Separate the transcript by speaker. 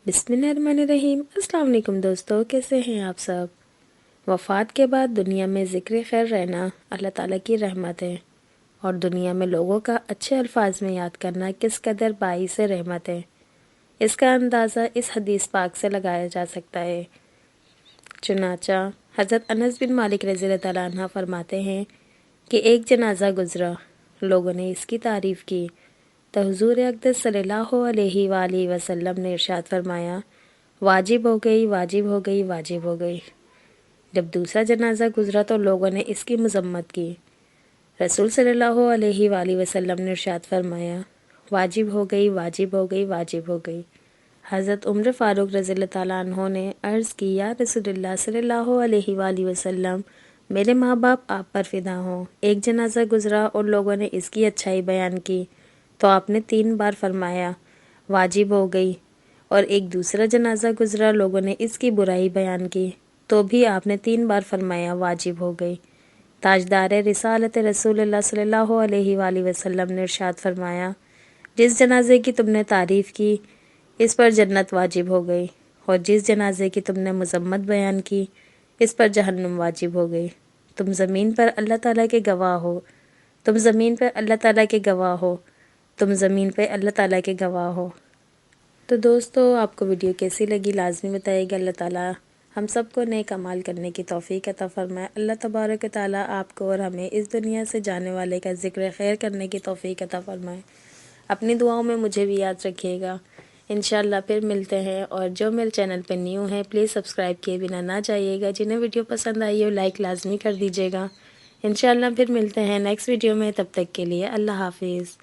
Speaker 1: بسم اللہ الرحمن الرحیم۔ السلام علیکم دوستو، کیسے ہیں آپ سب؟ وفات کے بعد دنیا میں ذکر خیر رہنا اللہ تعالیٰ کی رحمت ہے، اور دنیا میں لوگوں کا اچھے الفاظ میں یاد کرنا کس قدر باعث رحمت ہے، اس کا اندازہ اس حدیث پاک سے لگایا جا سکتا ہے۔ چنانچہ حضرت انس بن مالک رضی اللہ تعالیٰ عنہ فرماتے ہیں کہ ایک جنازہ گزرا، لوگوں نے اس کی تعریف کی تو حضور اقدس صلی اللہ علیہ وآلہ وسلم نے ارشاد فرمایا، واجب ہو گئی، واجب ہو گئی، واجب ہو گئی۔ جب دوسرا جنازہ گزرا تو لوگوں نے اس کی مذمت کی۔ رسول صلی اللہ علیہ وآلہ وسلم نے ارشاد فرمایا، واجب ہو گئی، واجب ہو گئی، واجب ہو گئی۔ حضرت عمر فاروق رضی اللہ تعالیٰ عنہ نے عرض کی، یا رسول اللہ صلی اللہ علیہ وآلہ وسلم، میرے ماں باپ آپ پر فدا ہوں۔ ایک جنازہ گزرا اور لوگوں نے اس کی اچھائی بیان کی تو آپ نے 3 بار فرمایا، واجب ہو گئی، اور ایک دوسرا جنازہ گزرا، لوگوں نے اس کی برائی بیان کی تو بھی آپ نے 3 بار فرمایا، واجب ہو گئی۔ تاجدار رسالت رسول اللہ صلی اللہ علیہ وآلہ وسلم نے ارشاد فرمایا، جس جنازے کی تم نے تعریف کی اس پر جنت واجب ہو گئی، اور جس جنازے کی تم نے مذمت بیان کی اس پر جہنم واجب ہو گئی۔ تم زمین پر اللہ تعالیٰ کے گواہ ہو، تم زمین پر اللہ تعالیٰ کے گواہ ہو، تم زمین پہ اللہ تعالیٰ کے گواہ ہو۔ تو دوستو، آپ کو ویڈیو کیسی لگی لازمی بتائیے گا۔ اللہ تعالیٰ ہم سب کو نیک اعمال کرنے کی توفیق عطا فرمائے۔ اللہ تبارک و تعالیٰ آپ کو اور ہمیں اس دنیا سے جانے والے کا ذکر خیر کرنے کی توفیق عطا فرمائے۔ اپنی دعاؤں میں مجھے بھی یاد رکھیے گا۔ انشاءاللہ پھر ملتے ہیں، اور جو میرے چینل پہ نیو ہیں پلیز سبسکرائب کیے بنا نہ جائیے گا۔ جنہیں ویڈیو پسند آئی ہو لائک لازمی کر دیجیے گا۔ انشاءاللہ پھر ملتے ہیں نیکسٹ ویڈیو میں، تب تک کے لیے اللہ حافظ۔